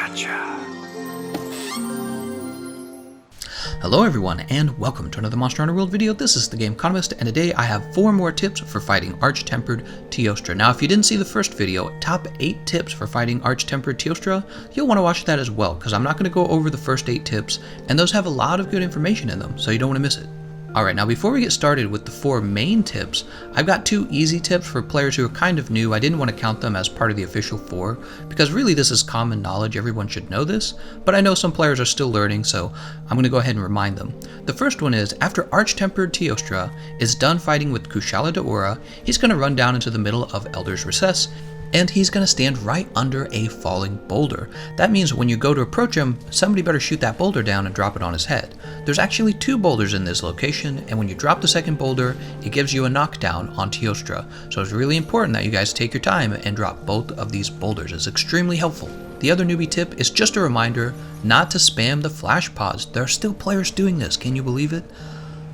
Gotcha. Hello everyone, and welcome to another Monster Hunter World video. This is Thegameconomist, and today I have 4 more tips for fighting Arch Tempered Teostra. Now, if you didn't see the first video, top 8 tips for fighting Arch Tempered Teostra, you'll want to watch that as well, because I'm not going to go over the first 8 tips, and those have a lot of good information in them, so you don't want to miss it. Alright, now before we get started with the 4 main tips, I've got 2 easy tips for players who are kind of new. I didn't want to count them as part of the official 4, because really this is common knowledge, everyone should know this, but I know some players are still learning, so I'm going to go ahead and remind them. The first one is, after Arch Tempered Teostra is done fighting with Kushala Daora, he's going to run down into the middle of Elder's Recess, and he's going to stand right under a falling boulder. That means when you go to approach him, somebody better shoot that boulder down and drop it on his head. There's actually 2 boulders in this location, and when you drop the second boulder, it gives you a knockdown on Teostra. So it's really important that you guys take your time and drop both of these boulders. It's extremely helpful. The other newbie tip is just a reminder not to spam the flash pods. There are still players doing this, can you believe it?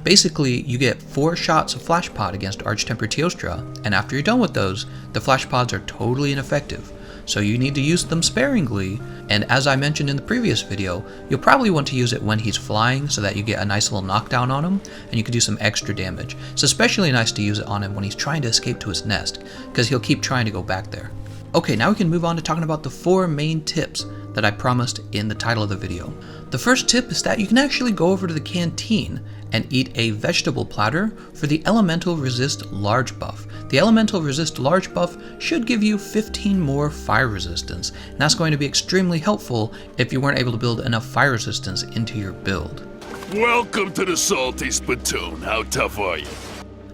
Basically, you get 4 shots of flash pod against Arch Tempered Teostra, and after you're done with those, the flash pods are totally ineffective. So you need to use them sparingly, and as I mentioned in the previous video, you'll probably want to use it when he's flying so that you get a nice little knockdown on him, and you can do some extra damage. It's especially nice to use it on him when he's trying to escape to his nest, because he'll keep trying to go back there. Okay, now we can move on to talking about the 4 main tips that I promised in the title of the video. The first tip is that you can actually go over to the canteen and eat a vegetable platter for the Elemental Resist Large buff. The Elemental Resist Large buff should give you 15 more fire resistance, and that's going to be extremely helpful if you weren't able to build enough fire resistance into your build. Welcome to the Salty Spittoon. How tough are you?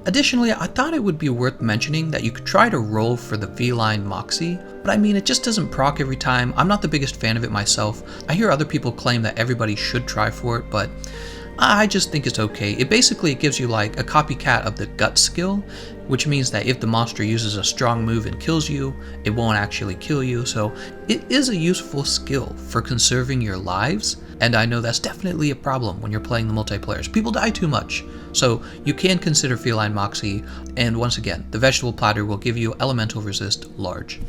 Additionally, I thought it would be worth mentioning that you could try to roll for the Feline Moxie, but I mean, it just doesn't proc every time. I'm not the biggest fan of it myself. I hear other people claim that everybody should try for it, but I just think it's okay. It basically gives you like a copycat of the Gut skill, which means that if the monster uses a strong move and kills you, it won't actually kill you, so it is a useful skill for conserving your lives, and I know that's definitely a problem when you're playing the multiplayers. People die too much, so you can consider Feline Moxie, and once again, the vegetable platter will give you Elemental Resist Large.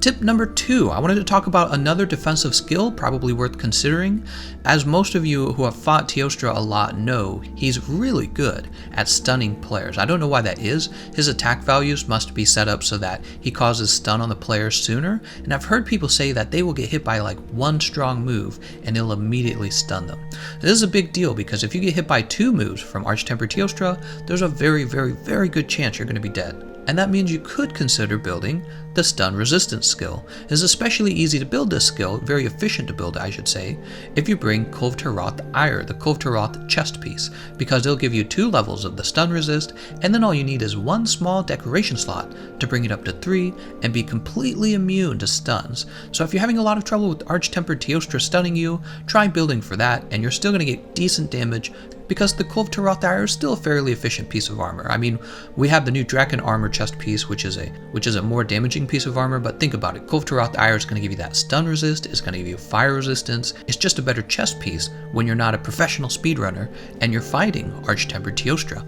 Tip number 2, I wanted to talk about another defensive skill probably worth considering. As most of you who have fought Teostra a lot know, he's really good at stunning players. I don't know why that is. His attack values must be set up so that he causes stun on the players sooner, and I've heard people say that they will get hit by like 1 strong move and it'll immediately stun them. This is a big deal because if you get hit by 2 moves from Arch Tempered Teostra, there's a very good chance you're going to be dead. And that means you could consider building the stun resistance skill. It's especially easy to build this skill, very efficient to build I should say, if you bring Kulvtaroth Ire, the Kulvtaroth chest piece, because it'll give you 2 levels of the stun resist, and then all you need is 1 small decoration slot to bring it up to 3 and be completely immune to stuns. So if you're having a lot of trouble with Arch Tempered Teostra stunning you, try building for that, and you're still going to get decent damage because the Kulvtaroth Ire is still a fairly efficient piece of armor. I mean, we have the new Draken Armor chest piece, which is a more damaging piece of armor, but think about it. Kulvtaroth Ire is going to give you that stun resist, it's going to give you fire resistance. It's just a better chest piece when you're not a professional speedrunner and you're fighting Arch Tempered Teostra.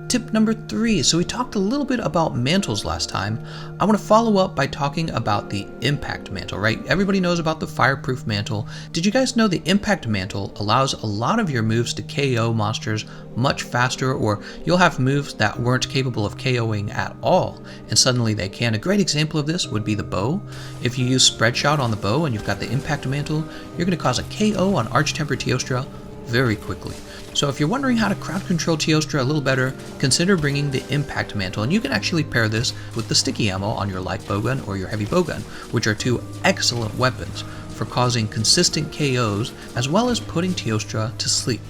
Tip number 3, so we talked a little bit about mantles last time. I want to follow up by talking about the impact mantle, right? Everybody knows about the fireproof mantle. Did you guys know the impact mantle allows a lot of your moves to KO monsters much faster, or you'll have moves that weren't capable of KOing at all, and suddenly they can. A great example of this would be the bow. If you use Spread Shot on the bow and you've got the impact mantle, you're going to cause a KO on Arch Tempered Teostra very quickly. So if you're wondering how to crowd control Teostra a little better, consider bringing the impact mantle, and you can actually pair this with the sticky ammo on your light bowgun or your heavy bowgun, which are 2 excellent weapons for causing consistent KOs as well as putting Teostra to sleep.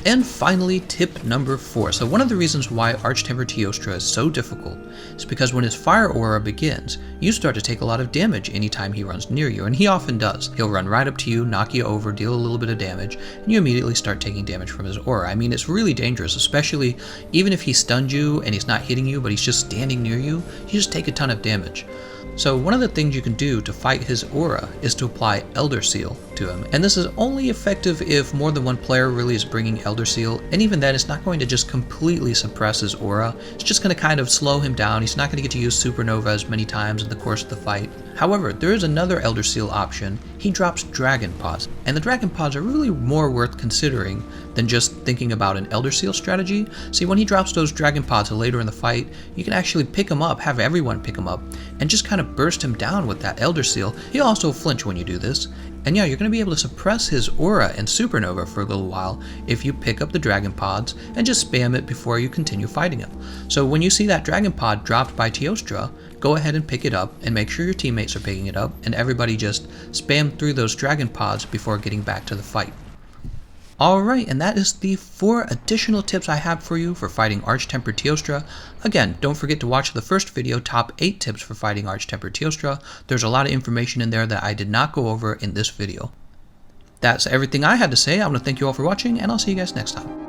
And finally, tip number 4. So one of the reasons why Arch Tempered Teostra is so difficult is because when his fire aura begins, you start to take a lot of damage anytime he runs near you, and he often does. He'll run right up to you, knock you over, deal a little bit of damage, and you immediately start taking damage from his aura. I mean, it's really dangerous, especially even if he stunned you and he's not hitting you, but he's just standing near you, you just take a ton of damage. So one of the things you can do to fight his aura is to apply Elder Seal to him, and this is only effective if more than one player really is bringing Elder Seal, and even then it's not going to just completely suppress his aura, it's just going to kind of slow him down. He's not going to get to use Supernova as many times in the course of the fight. However, there is another Elder Seal option. He drops Dragon Pods, and the Dragon Pods are really more worth considering than just thinking about an Elder Seal strategy. See, when he drops those Dragon Pods later in the fight, you can actually pick him up, have everyone pick him up, and just kind of burst him down with that Elder Seal. He'll also flinch when you do this. And yeah, you're going to be able to suppress his aura and supernova for a little while if you pick up the Dragon Pods and just spam it before you continue fighting him. So when you see that Dragon Pod dropped by Teostra, go ahead and pick it up and make sure your teammates are picking it up and everybody just spam through those Dragon Pods before getting back to the fight. Alright, and that is the 4 additional tips I have for you for fighting Arch Tempered Teostra. Again, don't forget to watch the first video, top 8 tips for fighting Arch Tempered Teostra. There's a lot of information in there that I did not go over in this video. That's everything I had to say. I want to thank you all for watching, and I'll see you guys next time.